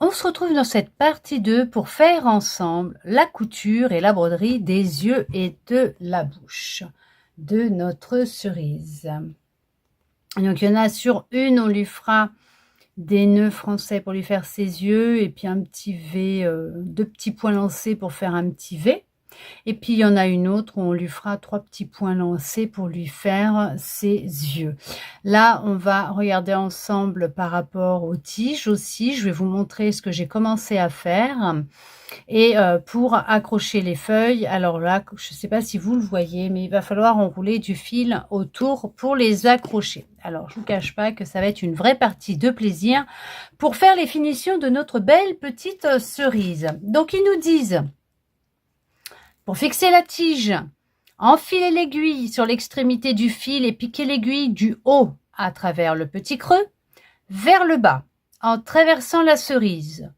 On se retrouve dans cette partie 2 pour faire ensemble la couture et la broderie des yeux et de la bouche de notre cerise. Donc il y en a sur une, on lui fera des nœuds français pour lui faire ses yeux et puis un petit V, deux petits points lancés pour faire un petit V. Et puis, il y en a une autre où on lui fera 3 petits points lancés pour lui faire ses yeux. Là, on va regarder ensemble par rapport aux tiges aussi. Je vais vous montrer ce que j'ai commencé à faire. Et pour accrocher les feuilles, alors là, je ne sais pas si vous le voyez, mais il va falloir enrouler du fil autour pour les accrocher. Alors, je ne vous cache pas que ça va être une vraie partie de plaisir pour faire les finitions de notre belle petite cerise. Donc, ils nous disent... Pour fixer la tige, enfilez l'aiguille sur l'extrémité du fil et piquez l'aiguille du haut à travers le petit creux vers le bas en traversant la cerise.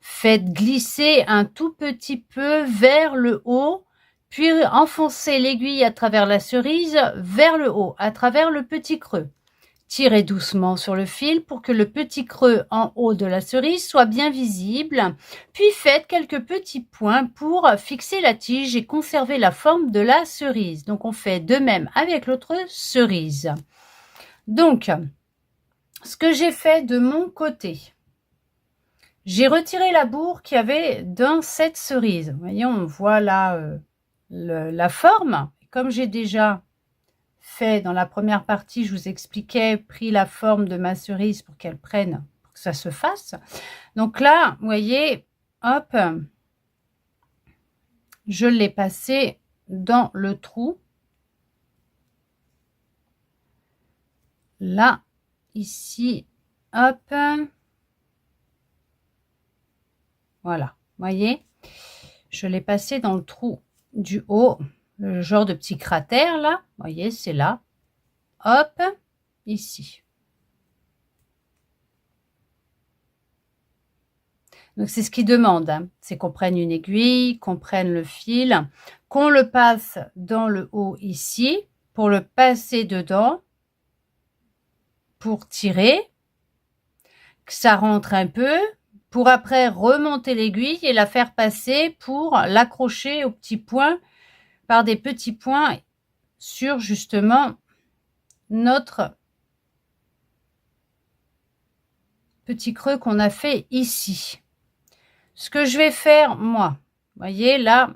Faites glisser un tout petit peu vers le haut, puis enfoncez l'aiguille à travers la cerise vers le haut à travers le petit creux. Tirez doucement sur le fil pour que le petit creux en haut de la cerise soit bien visible, puis faites quelques petits points pour fixer la tige et conserver la forme de la cerise. Donc on fait de même avec l'autre cerise. Donc, ce que j'ai fait de mon côté, j'ai retiré la bourre qu'il y avait dans cette cerise. Vous voyez, on voit là la forme. Comme j'ai déjà fait dans la première partie, je vous expliquais, pris la forme de ma cerise pour qu'elle prenne, pour que ça se fasse. Donc là, vous voyez, hop, je l'ai passé dans le trou. Là, ici, hop. Voilà, vous voyez, je l'ai passé dans le trou du haut, le genre de petit cratère là, vous voyez, c'est là. Hop, ici. Donc, c'est ce qu'il demande, hein. C'est qu'on prenne une aiguille, qu'on prenne le fil, qu'on le passe dans le haut ici, pour le passer dedans, pour tirer, que ça rentre un peu, pour après remonter l'aiguille et la faire passer pour l'accrocher au petit point, par des petits points sur justement notre petit creux qu'on a fait ici. Ce que je vais faire, moi, voyez, là,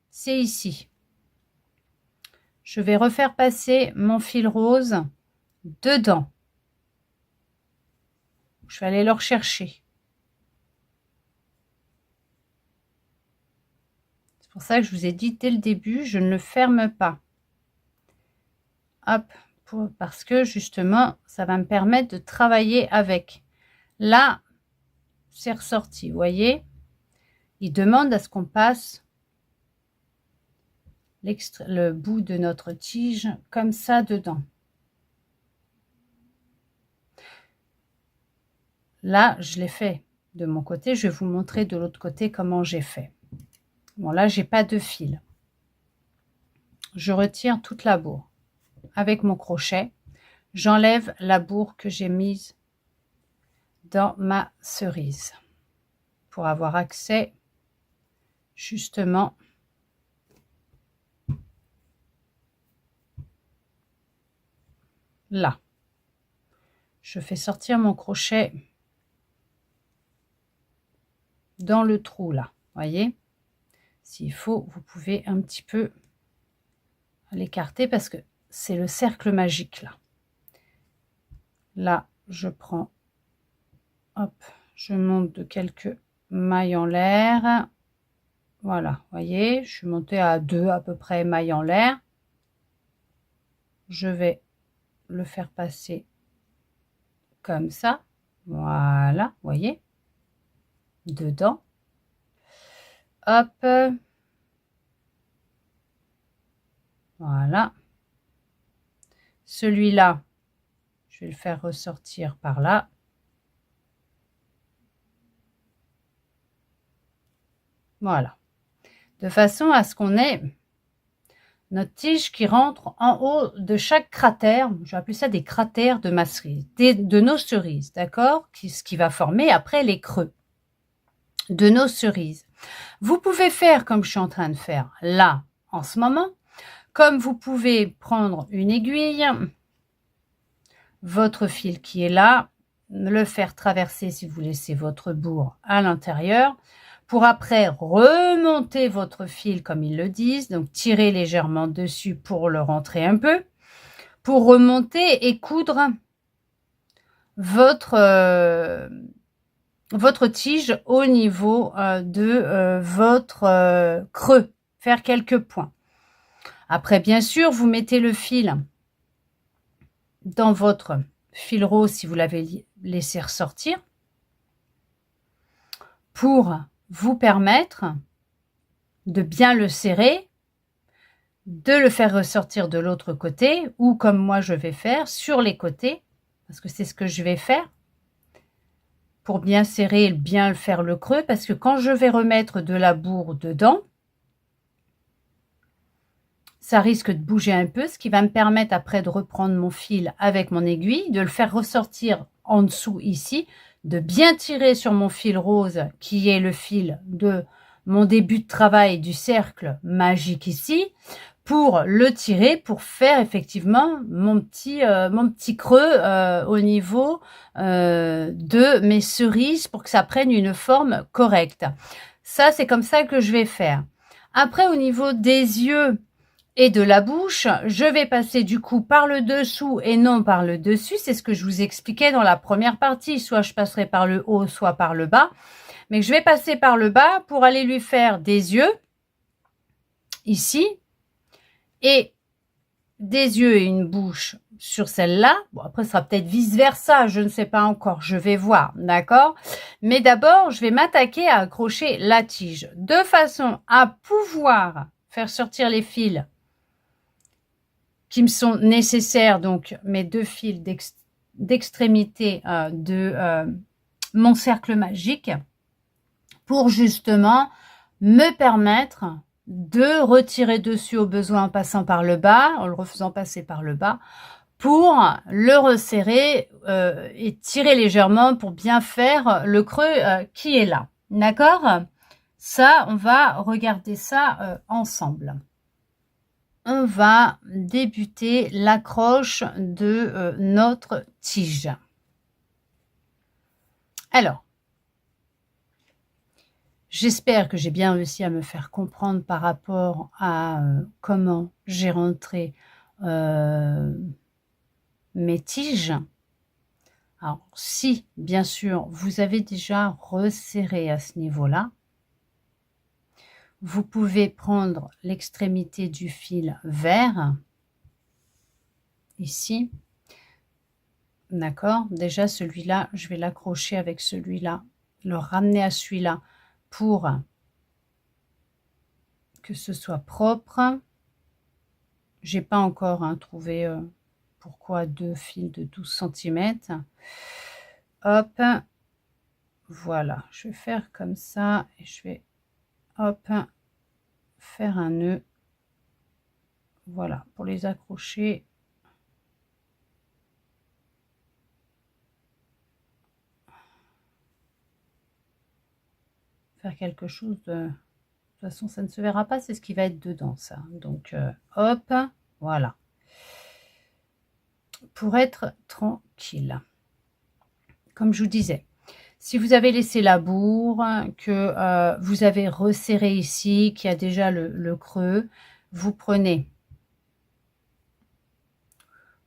c'est ici. Je vais refaire passer mon fil rose dedans. Je vais aller le rechercher. C'est pour ça que je vous ai dit dès le début, je ne le ferme pas. Hop, parce que justement, ça va me permettre de travailler avec. Là, c'est ressorti, vous voyez. Il demande à ce qu'on passe le bout de notre tige comme ça dedans. Là, je l'ai fait de mon côté. Je vais vous montrer de l'autre côté comment j'ai fait. Bon, là, j'ai pas de fil. Je retire toute la bourre. Avec mon crochet, j'enlève la bourre que j'ai mise dans ma cerise pour avoir accès justement là. Je fais sortir mon crochet dans le trou là, voyez. S'il faut, vous pouvez un petit peu l'écarter parce que c'est le cercle magique là. Là, je prends, hop, je monte de quelques mailles en l'air. Voilà, voyez, je suis montée à 2 à peu près mailles en l'air. Je vais le faire passer comme ça. Voilà, voyez, dedans. Hop. Voilà. Celui-là, je vais le faire ressortir par là. Voilà. De façon à ce qu'on ait notre tige qui rentre en haut de chaque cratère. Je vais appeler ça des cratères de ma cerise, de nos cerises, d'accord? Ce qui va former après les creux. de nos cerises. Vous pouvez faire comme je suis en train de faire là en ce moment, comme vous pouvez prendre une aiguille, votre fil qui est là, le faire traverser si vous laissez votre bourre à l'intérieur, pour après remonter votre fil comme ils le disent, donc tirer légèrement dessus pour le rentrer un peu, pour remonter et coudre votre tige au niveau de votre creux, faire quelques points. Après, bien sûr, vous mettez le fil dans votre fil rose si vous l'avez laissé ressortir pour vous permettre de bien le serrer, de le faire ressortir de l'autre côté ou comme moi je vais faire sur les côtés parce que c'est ce que je vais faire pour bien serrer et bien faire le creux parce que quand je vais remettre de la bourre dedans, ça risque de bouger un peu, ce qui va me permettre après de reprendre mon fil avec mon aiguille, de le faire ressortir en dessous ici, de bien tirer sur mon fil rose qui est le fil de mon début de travail du cercle magique ici, pour le tirer, pour faire effectivement mon petit creux au niveau de mes cerises pour que ça prenne une forme correcte. Ça, c'est comme ça que je vais faire. Après, au niveau des yeux et de la bouche, je vais passer du coup par le dessous et non par le dessus. C'est ce que je vous expliquais dans la première partie. Soit je passerai par le haut, soit par le bas. Mais je vais passer par le bas pour aller lui faire des yeux, ici, et des yeux et une bouche sur celle-là. Bon, après, ce sera peut-être vice-versa, je ne sais pas encore, je vais voir, d'accord? Mais d'abord, je vais m'attaquer à accrocher la tige, de façon à pouvoir faire sortir les fils qui me sont nécessaires, donc mes deux fils d'extrémité de mon cercle magique, pour justement me permettre de retirer dessus au besoin en passant par le bas, en le refaisant passer par le bas, pour le resserrer et tirer légèrement pour bien faire le creux qui est là. D'accord? Ça, on va regarder ça ensemble. On va débuter l'accroche de notre tige. Alors, j'espère que j'ai bien réussi à me faire comprendre par rapport à comment j'ai rentré mes tiges. Alors, si, bien sûr, vous avez déjà resserré à ce niveau-là, vous pouvez prendre l'extrémité du fil vert, ici. D'accord? Déjà, celui-là, je vais l'accrocher avec celui-là, le ramener à celui-là pour que ce soit propre. J'ai pas encore trouvé pourquoi deux fils de 12 cm. Hop, voilà, je vais faire comme ça et je vais hop faire un nœud. Voilà, pour les accrocher. Faire quelque chose de toute façon, ça ne se verra pas, c'est ce qui va être dedans, ça. Donc, hop, voilà. Pour être tranquille. Comme je vous disais, si vous avez laissé la bourre, que vous avez resserré ici, qu'il y a déjà le creux, vous prenez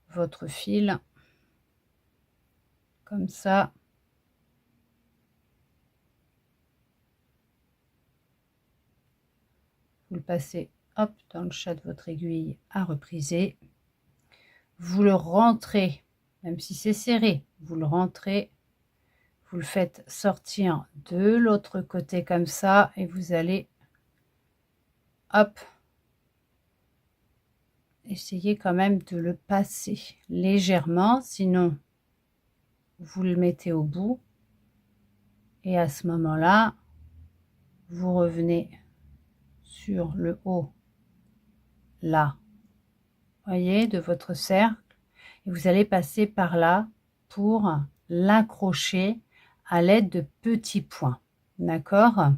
votre fil, comme ça. Vous le passez, hop, dans le chat de votre aiguille à repriser. Vous le rentrez, même si c'est serré, vous le rentrez. Vous le faites sortir de l'autre côté comme ça et vous allez, hop, essayer quand même de le passer légèrement, sinon vous le mettez au bout et à ce moment-là, vous revenez sur le haut, là, voyez, de votre cercle et vous allez passer par là pour l'accrocher à l'aide de petits points. D'accord?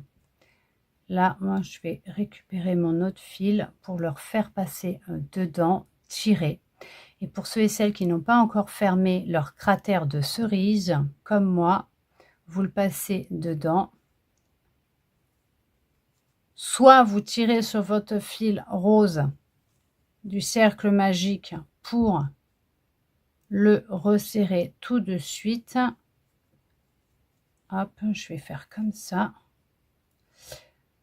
Là, moi, je vais récupérer mon autre fil pour leur faire passer dedans, tirer. Et pour ceux et celles qui n'ont pas encore fermé leur cratère de cerise, comme moi, vous le passez dedans. Soit vous tirez sur votre fil rose du cercle magique pour le resserrer tout de suite. Hop, je vais faire comme ça.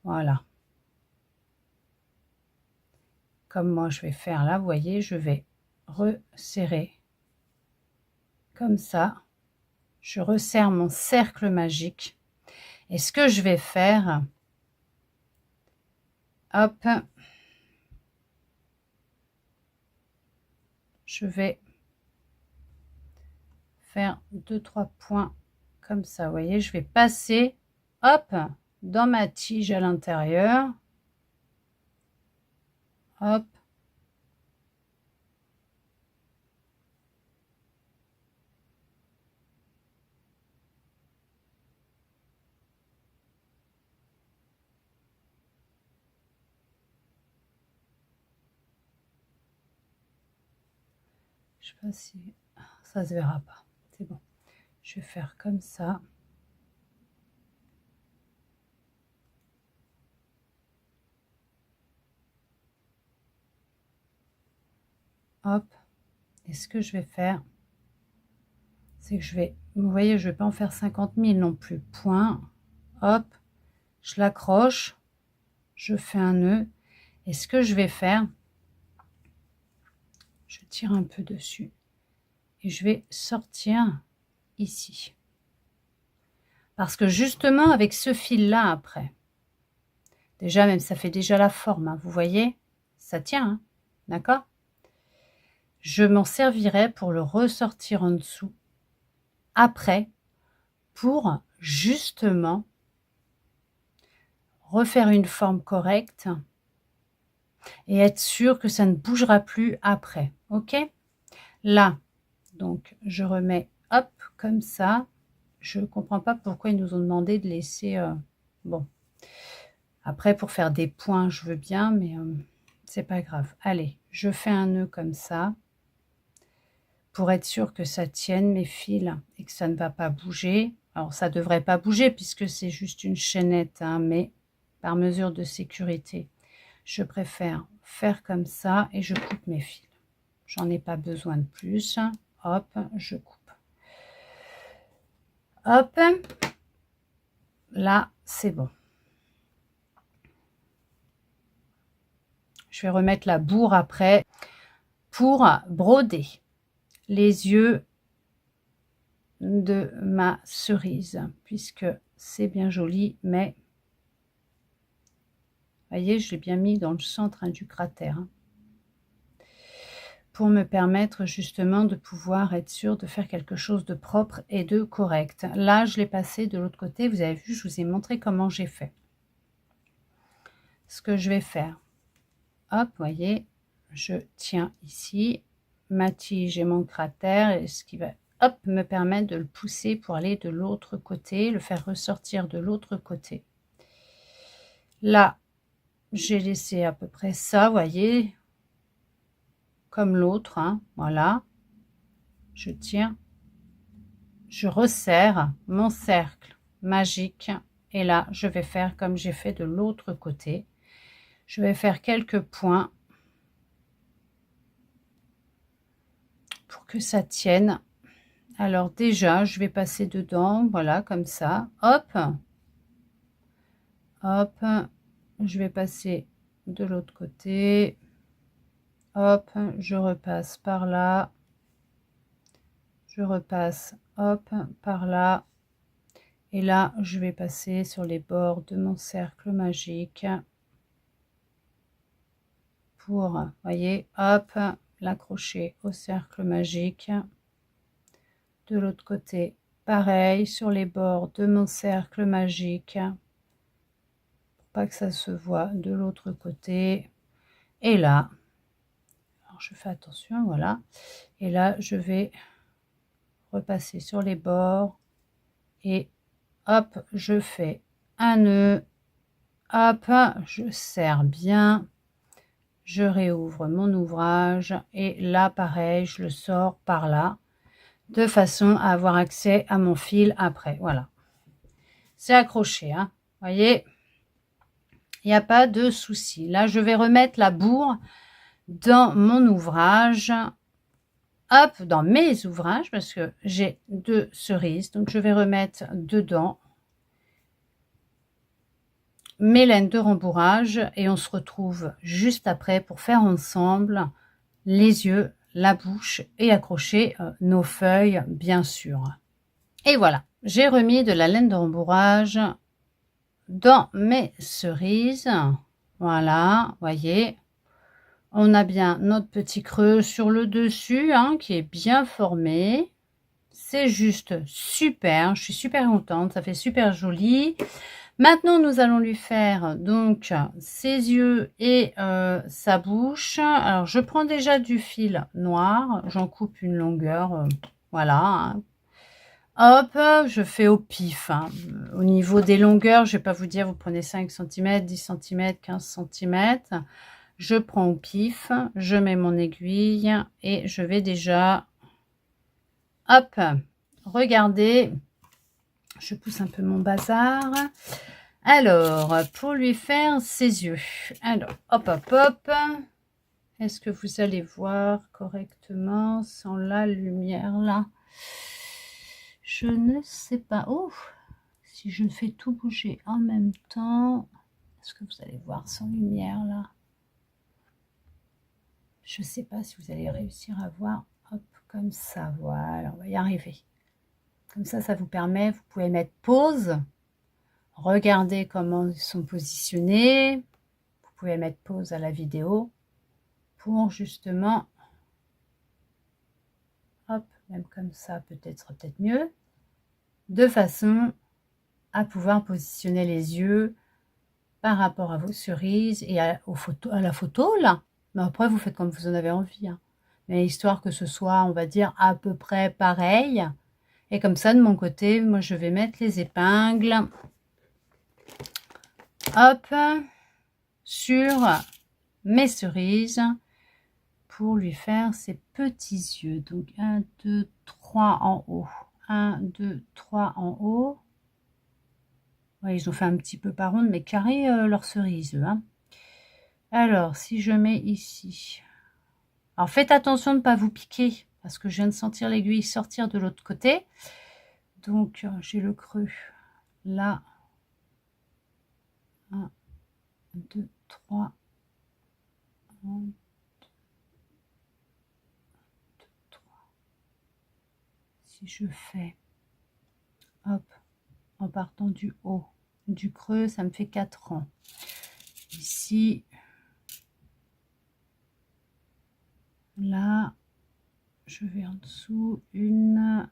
Voilà. Comme moi je vais faire là, vous voyez, je vais resserrer comme ça. Je resserre mon cercle magique. Et ce que je vais faire, hop, je vais faire 2-3 points comme ça. Vous voyez, je vais passer, hop, dans ma tige à l'intérieur. Hop. Je sais pas si ça se verra pas. C'est bon. Je vais faire comme ça. Hop. Et ce que je vais faire, c'est que je vais, vous voyez, je vais pas en faire 50 000 non plus. Point. Hop. Je l'accroche. Je fais un nœud. Et ce que je vais faire, je tire un peu dessus. Et je vais sortir ici. Parce que justement, avec ce fil-là, après, déjà, même ça fait déjà la forme, hein, vous voyez, ça tient, hein, d'accord? Je m'en servirai pour le ressortir en dessous, après, pour justement refaire une forme correcte et être sûr que ça ne bougera plus après, ok? Là, donc, je remets, hop, comme ça. Je ne comprends pas pourquoi ils nous ont demandé de laisser... bon, après, pour faire des points, je veux bien, mais c'est pas grave. Allez, je fais un nœud comme ça pour être sûr que ça tienne mes fils et que ça ne va pas bouger. Alors, ça ne devrait pas bouger puisque c'est juste une chaînette, hein, mais par mesure de sécurité, je préfère faire comme ça et je coupe mes fils. J'en ai pas besoin de plus. Hop, je coupe. Hop, là, c'est bon. Je vais remettre la bourre après pour broder les yeux de ma cerise, puisque c'est bien joli, mais voyez, je l'ai bien mis dans le centre, hein, du cratère, hein, pour me permettre justement de pouvoir être sûr de faire quelque chose de propre et de correct. Là, je l'ai passé de l'autre côté, vous avez vu, je vous ai montré comment j'ai fait. Ce que je vais faire, hop, voyez, je tiens ici ma tige et mon cratère, et ce qui va, hop, me permettre de le pousser pour aller de l'autre côté, le faire ressortir de l'autre côté. Là, j'ai laissé à peu près ça, voyez, comme l'autre, hein, voilà. Je tiens, je resserre mon cercle magique, et là, je vais faire comme j'ai fait de l'autre côté. Je vais faire quelques points pour que ça tienne. Alors déjà, je vais passer dedans, voilà, comme ça, hop, hop, je vais passer de l'autre côté, hop, je repasse par là, je repasse, hop, par là, et là, je vais passer sur les bords de mon cercle magique pour, voyez, hop, l'accrocher au cercle magique. De l'autre côté, pareil, sur les bords de mon cercle magique, pour pas que ça se voit de l'autre côté. Et là, alors je fais attention, voilà. Et là, je vais repasser sur les bords et hop, je fais un nœud, hop, je serre bien, je réouvre mon ouvrage et là pareil, je le sors par là de façon à avoir accès à mon fil après. Voilà, c'est accroché, hein, voyez, il n'y a pas de souci. Là je vais remettre la bourre dans mon ouvrage, hop, dans mes ouvrages, parce que j'ai 2 cerises, donc je vais remettre dedans mes laines de rembourrage et on se retrouve juste après pour faire ensemble les yeux, la bouche et accrocher nos feuilles, bien sûr. Et voilà, j'ai remis de la laine de rembourrage dans mes cerises. Voilà, voyez, on a bien notre petit creux sur le dessus, hein, qui est bien formé. C'est juste super, je suis super contente, ça fait super joli. Maintenant, nous allons lui faire donc ses yeux et sa bouche. Alors, je prends déjà du fil noir, j'en coupe une longueur, voilà, hein. Hop, je fais au pif, hein. Au niveau des longueurs, je ne vais pas vous dire, vous prenez 5 cm, 10 cm, 15 cm. Je prends au pif, je mets mon aiguille et je vais déjà, hop, regardez, je pousse un peu mon bazar. Alors, pour lui faire ses yeux, alors, hop, hop, hop, est-ce que vous allez voir correctement sans la lumière là? Je ne sais pas. Oh, si je fais tout bouger en même temps, est-ce que vous allez voir sans lumière là? Je ne sais pas si vous allez réussir à voir. Hop, comme ça, voilà, on va y arriver. Comme ça vous permet, vous pouvez mettre pause. Regardez comment ils sont positionnés. Vous pouvez mettre pause à la vidéo pour justement, hop, même comme ça, peut-être mieux, de façon à pouvoir positionner les yeux par rapport à vos cerises et à la photo là. Mais après, vous faites comme vous en avez envie, hein. Mais histoire que ce soit, on va dire, à peu près pareil. Et comme ça, de mon côté, moi, je vais mettre les épingles, hop, sur mes cerises pour lui faire ses petits yeux. Donc 1, 2, 3 en haut. 1, 2, 3 en haut. Ouais, ils ont fait un petit peu par ronde, mais carré leurs cerises, hein. Alors, si je mets ici. Alors, faites attention de ne pas vous piquer, parce que je viens de sentir l'aiguille sortir de l'autre côté. Donc, j'ai le creux là. 1, 2, 3. 1, 2, 3. Si je fais, hop, en partant du haut du creux, ça me fait 4 rangs. Ici, là, je vais en dessous une, là.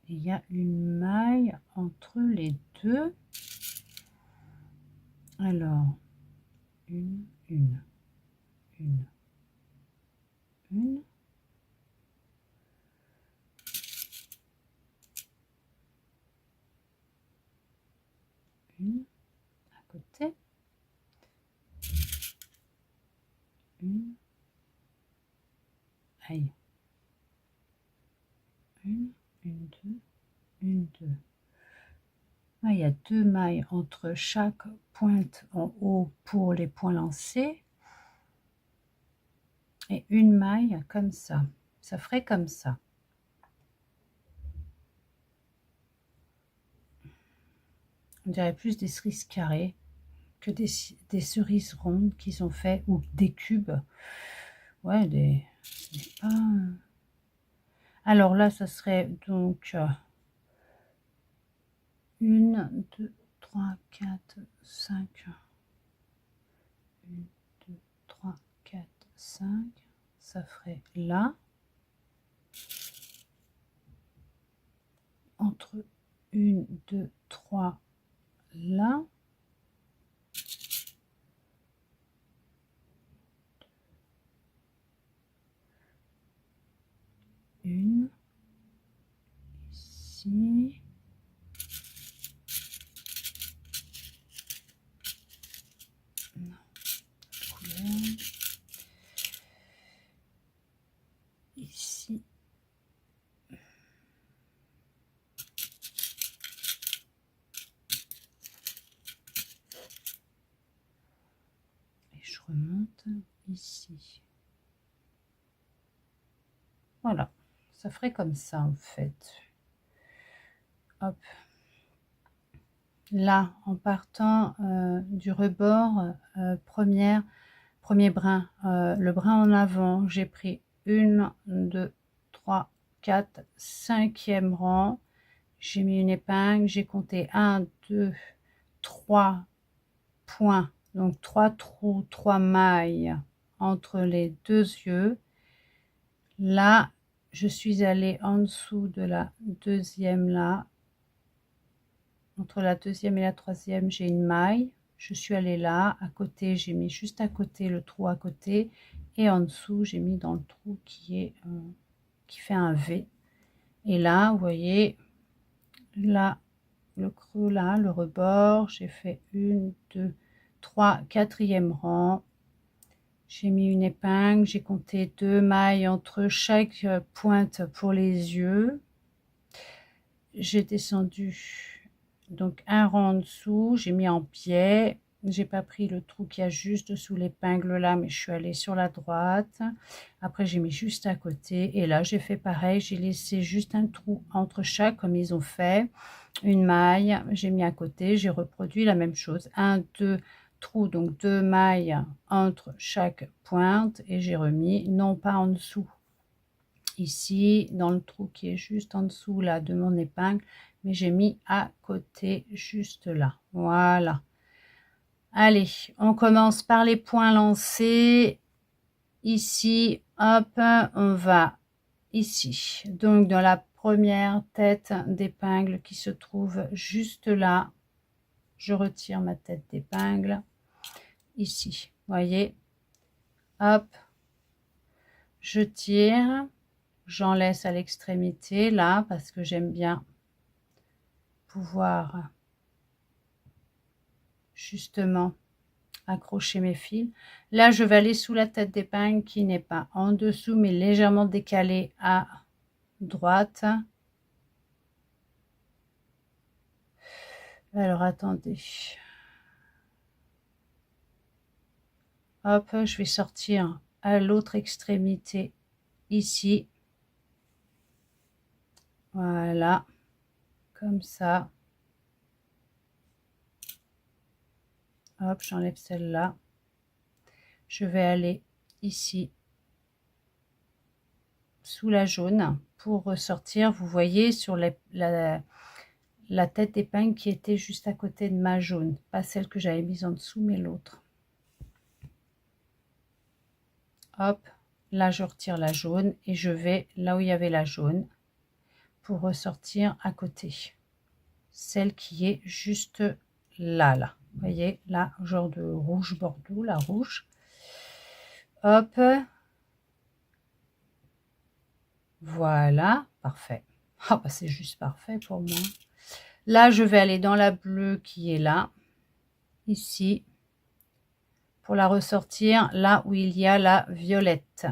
Il y a une maille entre les deux. Alors, une, une, une, une. Une, à côté. Une. Aïe. Une, deux, une, deux. Là, il y a 2 mailles entre chaque pointe en haut pour les points lancés. Et une maille comme ça. Ça ferait comme ça. On dirait plus des cerises carrées que des cerises rondes qu'ils ont fait, ou des cubes. Ouais, des... pas... Alors là, ça serait donc 1, 2, 3, 4, 5. 1, 2, 3, 4, 5. Ça ferait là. Entre 1, 2, 3, là. Une. Ici. Non. Couleur. Ici. Et je remonte ici. Voilà. Ça ferait comme ça en fait. Hop. Là, en partant du rebord, premier brin, le brin en avant, j'ai pris 1, 2, 3, 4, 5e rang. J'ai mis une épingle, j'ai compté 1, 2, 3 points, donc 3 trous, 3 mailles entre les deux yeux. Là, je suis allée en dessous de la deuxième là. Entre la deuxième et la troisième, j'ai une maille. Je suis allée là, à côté, j'ai mis juste à côté le trou à côté. Et en dessous, j'ai mis dans le trou qui fait un V. Et là, vous voyez, là, le creux là, le rebord, j'ai fait 1, 2, 3, 4e rang. J'ai mis une épingle, j'ai compté 2 mailles entre chaque pointe pour les yeux. J'ai descendu donc un rang en dessous, j'ai mis en pied, j'ai pas pris le trou qu'il y a juste sous l'épingle là, mais je suis allée sur la droite. Après j'ai mis juste à côté et là j'ai fait pareil, j'ai laissé juste un trou entre chaque comme ils ont fait, une maille, j'ai mis à côté, j'ai reproduit la même chose, 1, 2 trous, donc 2 mailles entre chaque pointe et j'ai remis non pas en dessous ici dans le trou qui est juste en dessous là de mon épingle, mais j'ai mis à côté juste là. Voilà. Allez, on commence par les points lancés. Ici, hop, on va ici. Donc dans la première tête d'épingle qui se trouve juste là, je retire ma tête d'épingle ici. Voyez, hop, je tire. J'en laisse à l'extrémité là parce que j'aime bien pouvoir justement accrocher mes fils. Là, je vais aller sous la tête d'épingle qui n'est pas en dessous mais légèrement décalée à droite. Alors, attendez. Hop, je vais sortir à l'autre extrémité ici. Voilà, comme ça. Hop, j'enlève celle-là. Je vais aller ici sous la jaune pour ressortir. Vous voyez sur la tête d'épingle qui était juste à côté de ma jaune, pas celle que j'avais mise en dessous mais l'autre. Hop, là je retire la jaune et je vais là où il y avait la jaune pour ressortir à côté, celle qui est juste là. Vous voyez là, genre de rouge bordeaux, la rouge. Hop, voilà, parfait. Ah bah c'est juste parfait pour moi. Là je vais aller dans la bleue qui est là, ici, pour la ressortir là où il y a la violette.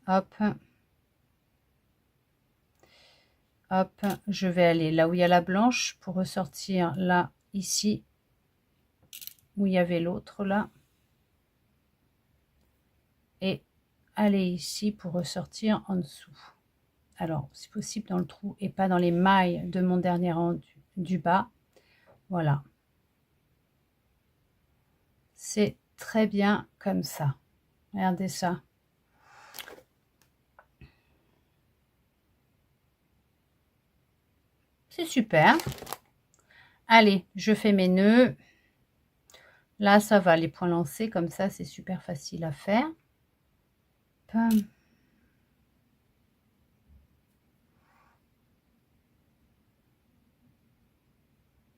Hop, hop, je vais aller là où il y a la blanche pour ressortir là, ici, où il y avait l'autre là, et aller ici pour ressortir en dessous. Alors, si possible dans le trou et pas dans les mailles de mon dernier rang du bas. Voilà. C'est très bien comme ça. Regardez ça. C'est super. Allez, je fais mes nœuds. Là, ça va, les points lancés, comme ça, c'est super facile à faire. Pam.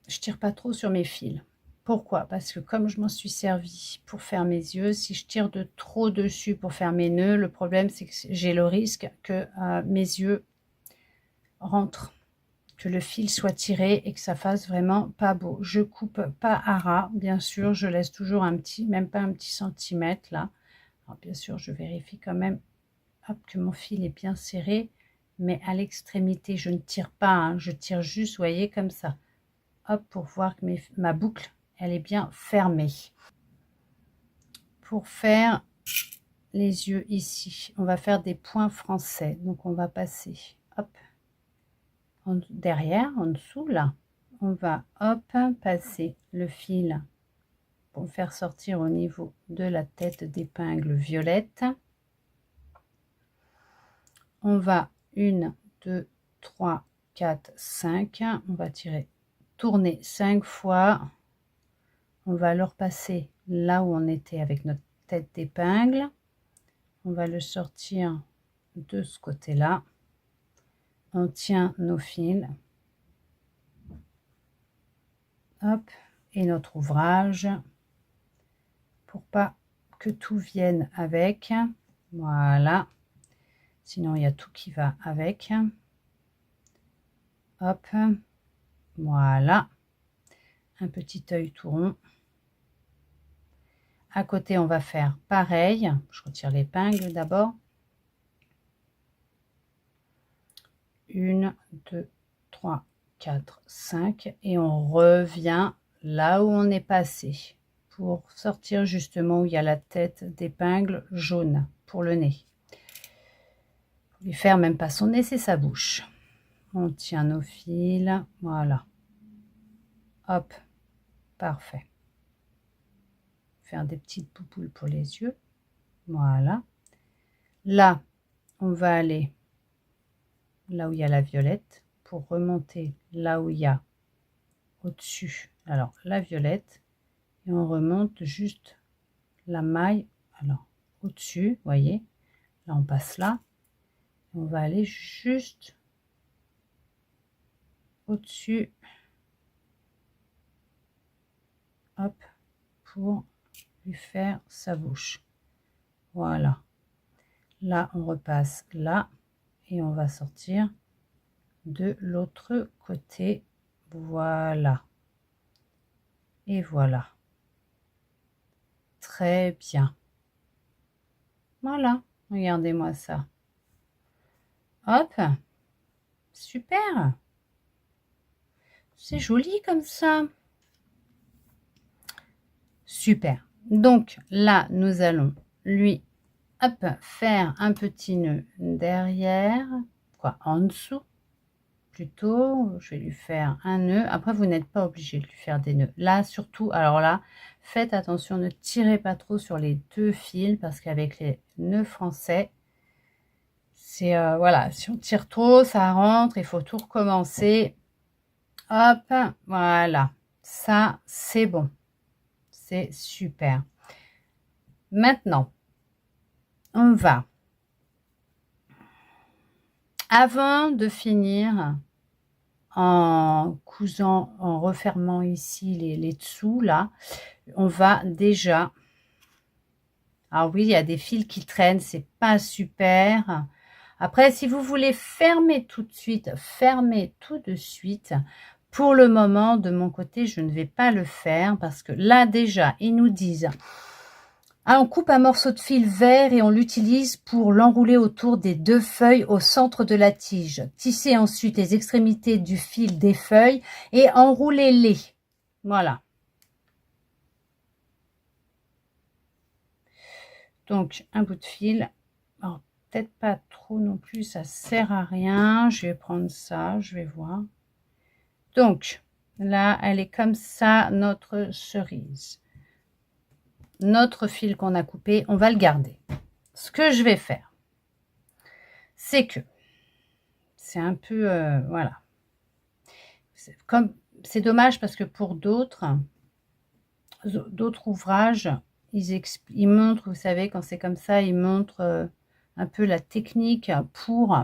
Je tire pas trop sur mes fils. Pourquoi? Parce que comme je m'en suis servi pour faire mes yeux, si je tire de trop dessus pour faire mes nœuds, le problème, c'est que j'ai le risque que mes yeux rentrent, que le fil soit tiré et que ça fasse vraiment pas beau. Je coupe pas à ras, bien sûr, je laisse toujours un petit, même pas un petit centimètre là. Alors bien sûr, je vérifie quand même hop, que mon fil est bien serré, mais à l'extrémité, je ne tire pas, hein, je tire juste, vous voyez, comme ça. Hop, pour voir que ma boucle, elle est bien fermée. Pour faire les yeux ici, on va faire des points français. Donc, on va passer, hop, derrière, en dessous, là. On va, hop, passer le fil pour faire sortir au niveau de la tête d'épingle violette. On va 1, 2, 3, 4, 5. On va tirer, tourner 5 fois. On va le repasser là où on était avec notre tête d'épingle. On va le sortir de ce côté-là. On tient nos fils. Hop, et notre ouvrage. Pour pas que tout vienne avec. Voilà. Sinon, il y a tout qui va avec. Hop. Voilà. Un petit œil tout rond. À côté, on va faire pareil. Je retire l'épingle d'abord. 1, 2, 3, 4, 5. Et on revient là où on est passé pour sortir justement où il y a la tête d'épingle jaune pour le nez. Pour lui faire même pas son nez, c'est sa bouche. On tient nos fils. Voilà. Hop. Parfait. Faire des petites poupoules pour les yeux. Voilà. Là, on va aller là où il y a la violette pour remonter là où il y a au-dessus. Alors, la violette. Et on remonte juste la maille. Alors, au-dessus, voyez. Là, on passe là. On va aller juste au-dessus. Hop. Pour lui faire sa bouche. Voilà. Là, on repasse là. Et on va sortir de l'autre côté. Voilà. Et voilà. Très bien. Voilà. Regardez-moi ça. Hop. Super. C'est joli comme ça. Super. Donc là, nous allons lui hop, faire un petit nœud derrière, quoi, en dessous plutôt. Je vais lui faire un nœud. Après, vous n'êtes pas obligé de lui faire des nœuds. Là, surtout, alors là, faites attention, ne tirez pas trop sur les deux fils parce qu'avec les nœuds français, c'est voilà, si on tire trop, ça rentre, il faut tout recommencer. Hop, voilà, ça c'est bon, c'est super. Maintenant, on va, avant de finir en cousant, en refermant ici les dessous là, on va déjà, alors oui, il y a des fils qui traînent, c'est pas super. Après, si vous voulez fermer tout de suite, fermez tout de suite. Pour le moment, de mon côté, je ne vais pas le faire parce que là, déjà, ils nous disent on coupe un morceau de fil vert et on l'utilise pour l'enrouler autour des deux feuilles au centre de la tige. Tissez ensuite les extrémités du fil des feuilles et enroulez-les. Voilà. Donc, un bout de fil. Alors, peut-être pas trop non plus, ça sert à rien. Je vais prendre ça, je vais voir. Donc, là, elle est comme ça, notre cerise. notre fil qu'on a coupé, on va le garder. Ce que je vais faire, c'est que c'est un peu, voilà. C'est dommage parce que pour d'autres ouvrages, ils montrent, vous savez, quand c'est comme ça, ils montrent un peu la technique pour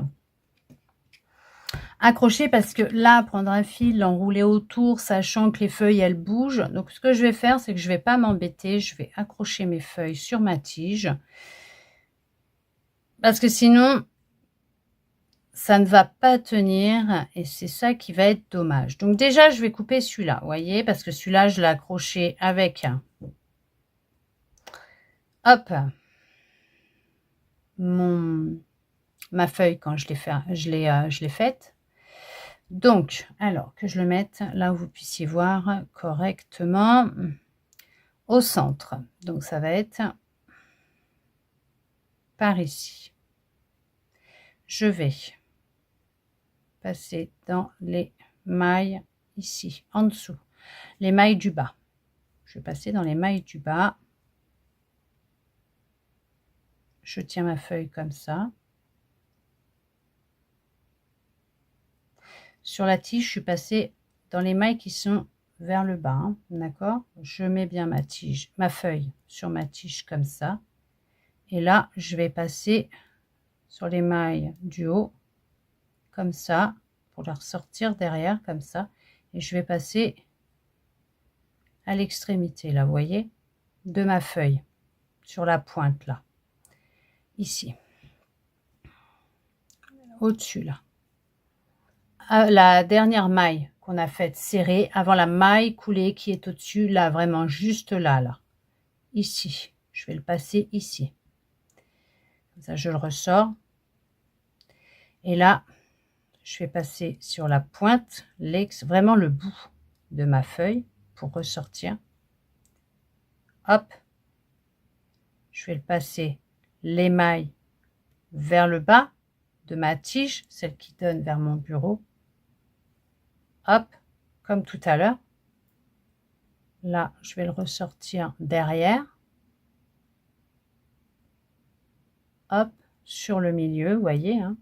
accrocher, parce que là, prendre un fil, l'enrouler autour, sachant que les feuilles, elles bougent. Donc, ce que je vais faire, c'est que je vais pas m'embêter, je vais accrocher mes feuilles sur ma tige, parce que sinon, ça ne va pas tenir et c'est ça qui va être dommage. Donc déjà, je vais couper celui-là, vous voyez, parce que celui-là, je l'ai accroché avec, hop, ma feuille quand je l'ai faite. Donc, alors que je le mette là où vous puissiez voir correctement au centre. Donc, ça va être par ici. Je vais passer dans les mailles ici, en dessous, les mailles du bas. Je vais passer dans les mailles du bas. Je tiens ma feuille comme ça. Sur la tige, je suis passée dans les mailles qui sont vers le bas, hein, d'accord? Je mets bien ma feuille sur ma tige comme ça. Et là, je vais passer sur les mailles du haut, comme ça, pour la ressortir derrière, comme ça. Et je vais passer à l'extrémité, là, vous voyez, de ma feuille, sur la pointe, là, ici, au-dessus, là. À la dernière maille qu'on a faite serrée, avant la maille coulée qui est au-dessus, là, vraiment juste là, là, ici. Je vais le passer ici. Comme ça, je le ressors. Et là, je vais passer sur la pointe, vraiment le bout de ma feuille pour ressortir. Hop, je vais le passer les mailles vers le bas de ma tige, celle qui donne vers mon bureau. Hop, comme tout à l'heure. Là, je vais le ressortir derrière. Hop, sur le milieu, vous voyez, hein,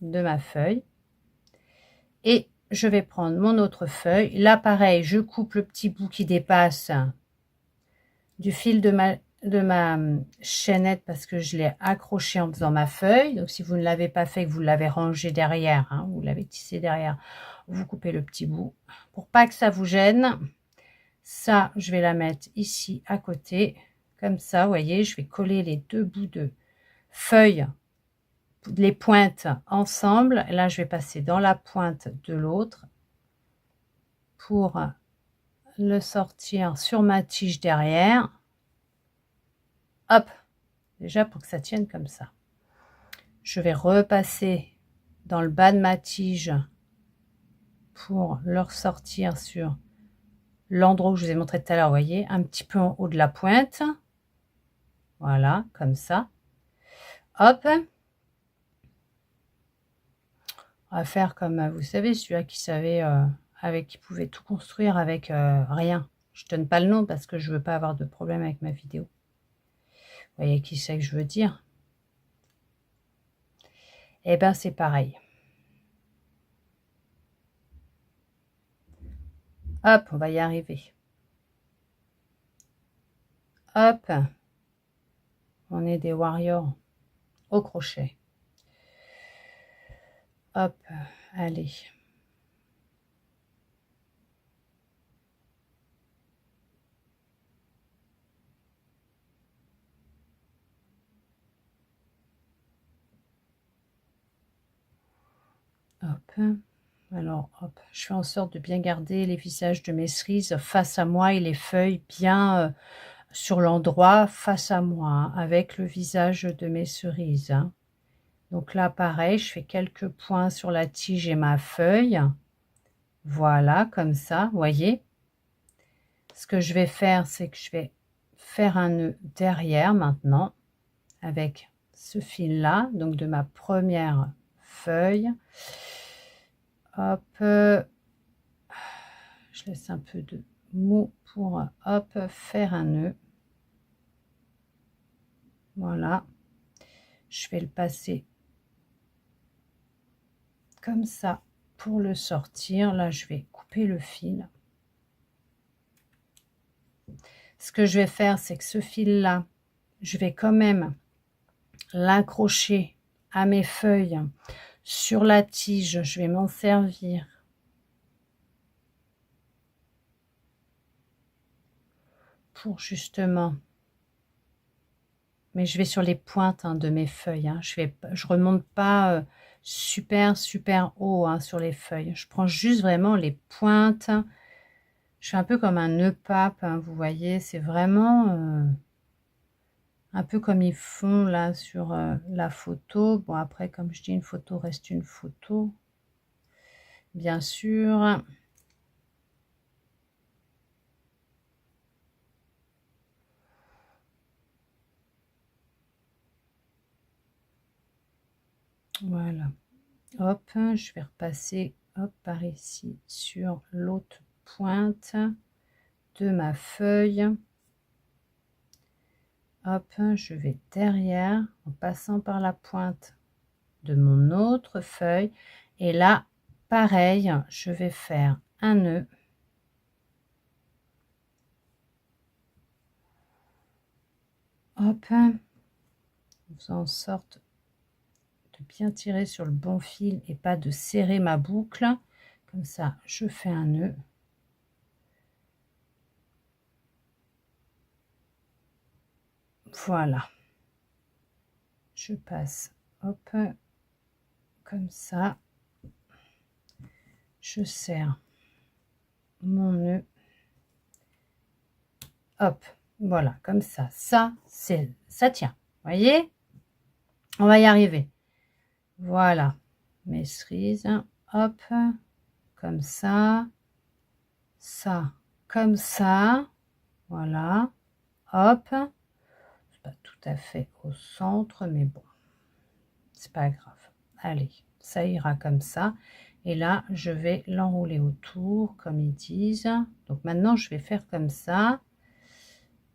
de ma feuille. Et je vais prendre mon autre feuille. Là, pareil, je coupe le petit bout qui dépasse du fil de ma chaînette parce que je l'ai accroché en faisant ma feuille. Donc, si vous ne l'avez pas fait, que vous l'avez rangé derrière, hein, vous l'avez tissé derrière, vous coupez le petit bout pour pas que ça vous gêne. Ça, je vais la mettre ici à côté, comme ça, vous voyez, je vais coller les deux bouts de feuille, les pointes ensemble. Et là, je vais passer dans la pointe de l'autre pour le sortir sur ma tige derrière. Hop, déjà pour que ça tienne comme ça. Je vais repasser dans le bas de ma tige pour le ressortir sur l'endroit où je vous ai montré tout à l'heure, vous voyez, un petit peu en haut de la pointe. Voilà, comme ça. Hop. On va faire comme, vous savez, celui-là qui savait, qui pouvait tout construire avec rien. Je donne pas le nom parce que je veux pas avoir de problème avec ma vidéo. Vous voyez qui c'est que je veux dire? Eh ben, c'est pareil. Hop, on va y arriver. Hop. On est des warriors au crochet. Hop, allez. Hop. Alors, hop, je fais en sorte de bien garder les visages de mes cerises face à moi et les feuilles bien sur l'endroit face à moi, hein, avec le visage de mes cerises. Hein. Donc là, pareil, je fais quelques points sur la tige et ma feuille. Voilà, comme ça, vous voyez. Ce que je vais faire, c'est que je vais faire un nœud derrière maintenant, avec ce fil-là, donc de ma première feuille. Hop, je laisse un peu de mou pour, hop, faire un nœud. Voilà. Je vais le passer comme ça pour le sortir. Là, je vais couper le fil. Ce que je vais faire, c'est que ce fil-là, je vais quand même l'accrocher à mes feuilles sur la tige. Je vais m'en servir pour justement, mais je vais sur les pointes de mes feuilles, hein. Je remonte pas super haut sur les feuilles. Je prends juste vraiment les pointes. Je fais un peu comme un nœud pape, vous voyez, c'est vraiment un peu comme ils font là sur la photo. Bon, après, comme je dis, une photo reste une photo, bien sûr. Voilà. Hop, je vais repasser hop par ici sur l'autre pointe de ma feuille. Hop, je vais derrière en passant par la pointe de mon autre feuille. Et là, pareil, je vais faire un nœud. Hop, faisant en sorte de bien tirer sur le bon fil et pas de serrer ma boucle. Comme ça, je fais un nœud. Voilà. Je passe, hop, comme ça. Je serre mon nœud. Hop, voilà, comme ça. Ça tient. Voyez? On va y arriver. Voilà. Mes cerises. Hop, comme ça. Ça, comme ça. Voilà. Hop. C'est pas tout à fait au centre, mais bon. C'est pas grave. Allez, ça ira comme ça. Et là, je vais l'enrouler autour, comme ils disent. Donc maintenant, je vais faire comme ça.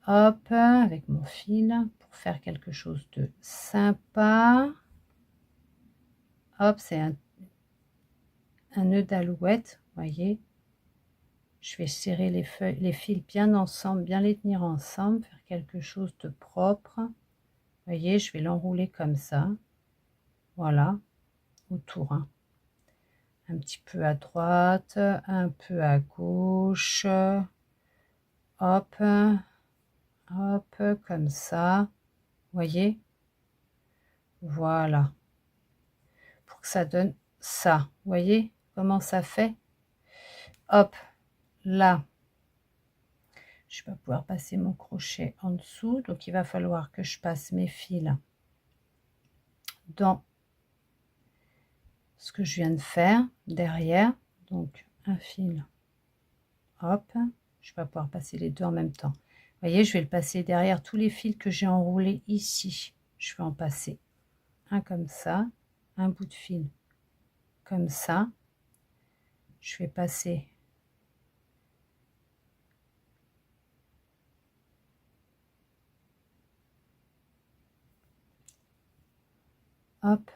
Hop, avec mon fil, pour faire quelque chose de sympa. Hop, c'est un nœud d'alouette, voyez. Je vais serrer les fils bien ensemble, bien les tenir ensemble, faire quelque chose de propre. Voyez, je vais l'enrouler comme ça. Voilà, autour. Un petit peu à droite, un peu à gauche. Hop, hop, comme ça. Voyez? Voilà. Pour que ça donne ça. Voyez comment ça fait? Hop, là. Je vais pas pouvoir passer mon crochet en dessous. Donc, il va falloir que je passe mes fils dans ce que je viens de faire derrière. Donc, un fil. Hop. Je vais pas pouvoir passer les deux en même temps. Vous voyez, je vais le passer derrière tous les fils que j'ai enroulés ici. Je vais en passer un comme ça, un bout de fil comme ça. Je vais passer hop,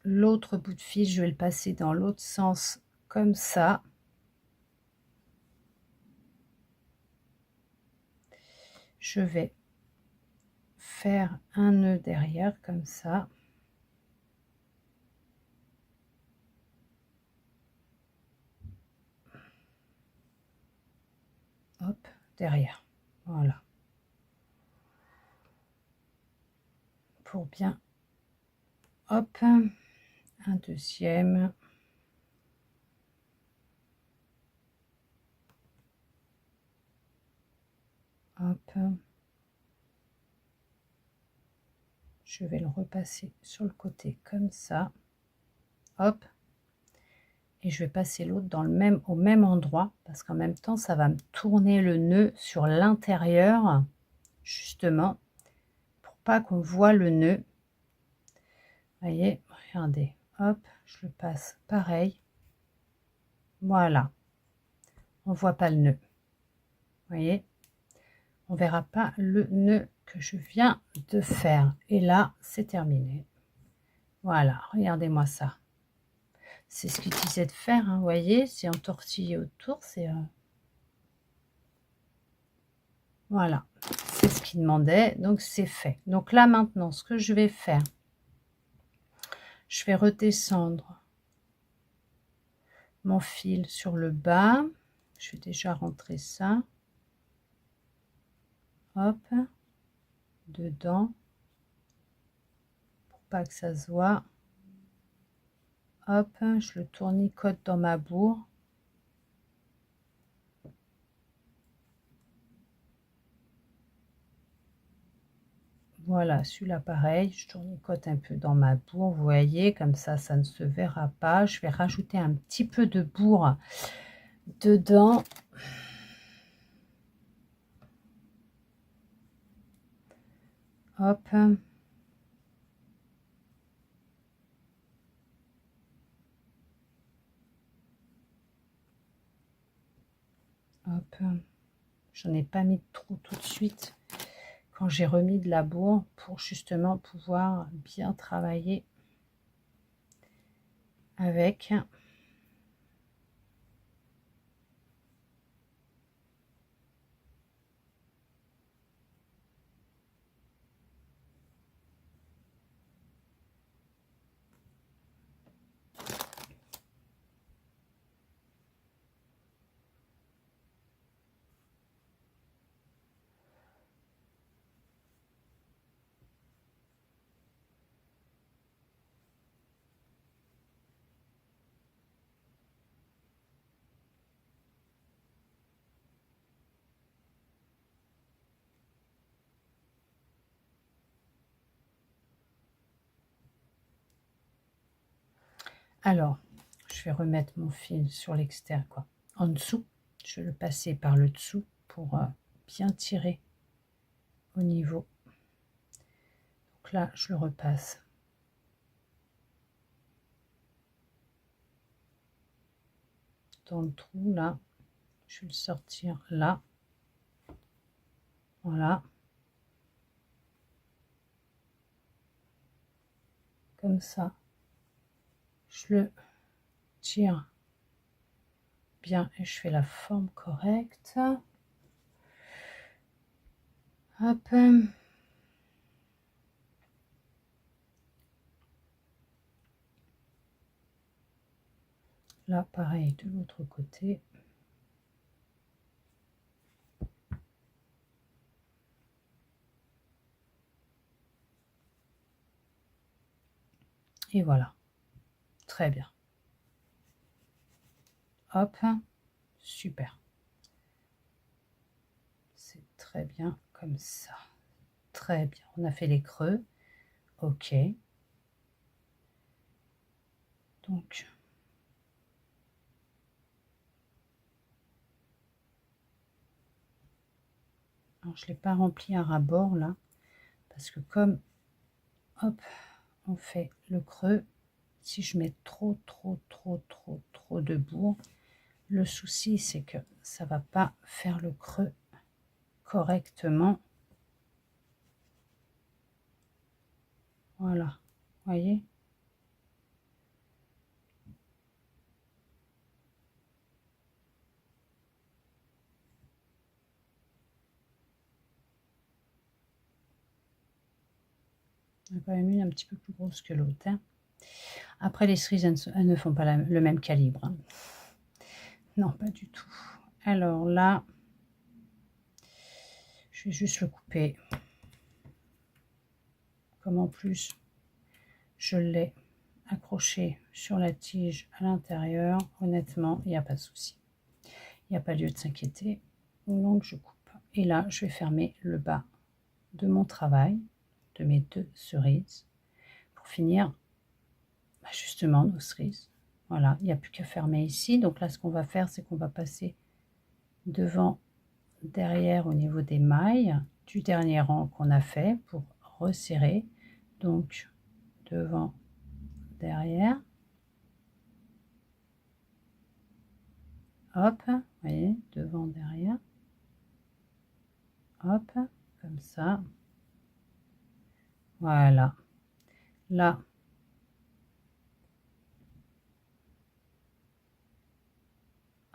l'autre bout de fil, je vais le passer dans l'autre sens comme ça. Je vais faire un nœud derrière comme ça. Hop, derrière. Voilà. Pour bien, hop, un deuxième. Hop. Je vais le repasser sur le côté comme ça. Hop. Et je vais passer l'autre dans au même endroit parce qu'en même temps, ça va me tourner le nœud sur l'intérieur, justement, pour pas qu'on voit le nœud. Voyez, regardez, hop, je le passe pareil. Voilà, on voit pas le nœud. voyez, on verra pas le nœud que je viens de faire. Et là, c'est terminé. Voilà, regardez-moi ça. C'est ce qu'il disait de faire, hein, vous voyez, c'est entortillé autour, c'est... Voilà, c'est ce qu'il demandait, donc c'est fait. Donc là, maintenant, ce que je vais faire, je vais redescendre mon fil sur le bas. Je vais déjà rentrer ça. Hop, dedans, pour pas que ça se voit. Hop, je le tournicote dans ma bourre. Voilà, celui-là pareil, je tournicote un peu dans ma bourre, vous voyez, comme ça ne se verra pas. Je vais rajouter un petit peu de bourre dedans. Hop. Hop. J'en ai pas mis trop tout de suite quand j'ai remis de la bourre pour justement pouvoir bien travailler avec. Alors, je vais remettre mon fil sur l'extérieur, quoi, en dessous. Je vais le passer par le dessous pour bien tirer au niveau. Donc là, je le repasse dans le trou, là. Je vais le sortir là. Voilà. Comme ça. Je le tire bien et je fais la forme correcte. Hop. Là, pareil, de l'autre côté. Et voilà. Très bien. Hop. Super. C'est très bien comme ça. Très bien. On a fait les creux. Ok. Donc, alors je ne l'ai pas rempli à ras-bord là, parce que comme, hop, on fait le creux, si je mets trop de bourre, le souci c'est que ça va pas faire le creux correctement. Voilà, voyez. On a quand même une un petit peu plus grosse que l'autre. Hein. Après, les cerises, elles ne font pas le même calibre. Hein. Non, pas du tout. Alors là, je vais juste le couper. Comme en plus, je l'ai accroché sur la tige à l'intérieur, honnêtement, il n'y a pas de souci. Il n'y a pas lieu de s'inquiéter. Donc, je coupe. Et là, je vais fermer le bas de mon travail, de mes 2 cerises, pour finir justement nos cerises. Voilà, il n'y a plus qu'à fermer ici. Donc là, ce qu'on va faire, c'est qu'on va passer devant, derrière au niveau des mailles du dernier rang qu'on a fait pour resserrer. Donc, devant, derrière. Hop, vous voyez, devant, derrière. Hop, comme ça. Voilà. Là,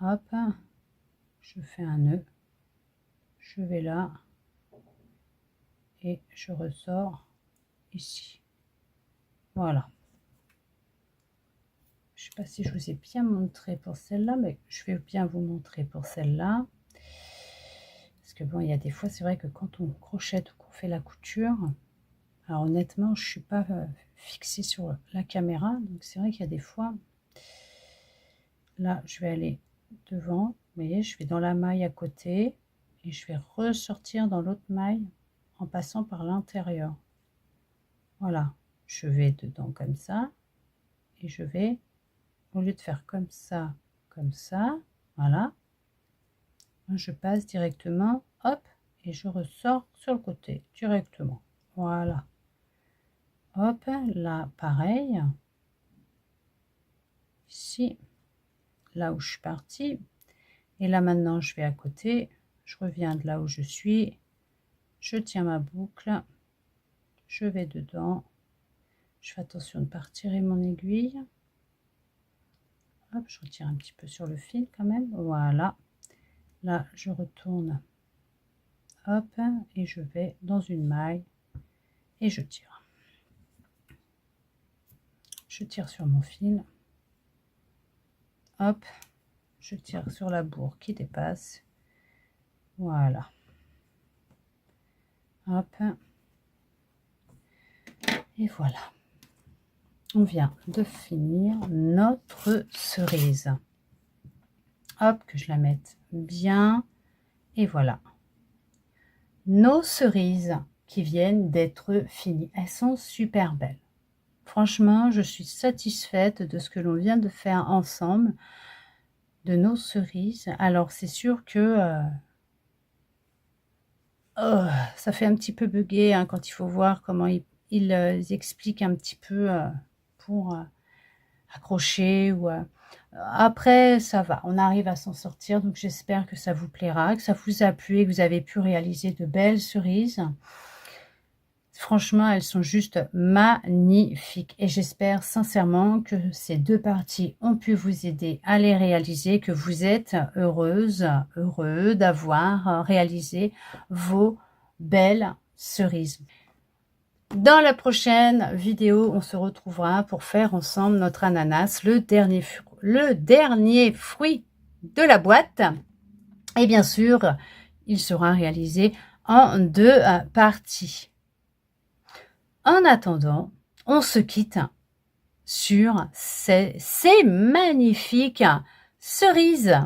hop, je fais un nœud. Je vais là. Et je ressors ici. Voilà. Je ne sais pas si je vous ai bien montré pour celle-là, mais je vais bien vous montrer pour celle-là. Parce que bon, il y a des fois, c'est vrai que quand on crochette ou qu'on fait la couture, alors honnêtement, je ne suis pas fixée sur la caméra. Donc c'est vrai qu'il y a des fois, là, je vais aller devant. Vous voyez, je vais dans la maille à côté et je vais ressortir dans l'autre maille en passant par l'intérieur. Voilà, je vais dedans comme ça et je vais, au lieu de faire comme ça, voilà, je passe directement, hop, et je ressors sur le côté directement. Voilà, hop, là pareil, ici, là où je suis partie, et là maintenant je vais à côté, je reviens de là où je suis, je tiens ma boucle, je vais dedans, je fais attention de ne pas retirer mon aiguille. Hop, je retire un petit peu sur le fil quand même. Voilà. Là, je retourne. Hop, et je vais dans une maille et je tire. Je tire sur mon fil. Hop, je tire sur la bourre qui dépasse. Voilà. Hop. Et voilà. On vient de finir notre cerise. Hop, que je la mette bien. Et voilà. Nos cerises qui viennent d'être finies. Elles sont super belles. Franchement, je suis satisfaite de ce que l'on vient de faire ensemble, de nos cerises. Alors, c'est sûr que ça fait un petit peu bugger hein, quand il faut voir comment ils expliquent un petit peu pour accrocher. Ou, après, ça va, on arrive à s'en sortir. Donc, j'espère que ça vous plaira, que ça vous a plu et que vous avez pu réaliser de belles cerises. Franchement, elles sont juste magnifiques et j'espère sincèrement que ces deux parties ont pu vous aider à les réaliser, que vous êtes heureux d'avoir réalisé vos belles cerises. Dans la prochaine vidéo, on se retrouvera pour faire ensemble notre ananas, le dernier fruit de la boîte. Et bien sûr, il sera réalisé en deux parties. En attendant, on se quitte sur ces magnifiques cerises.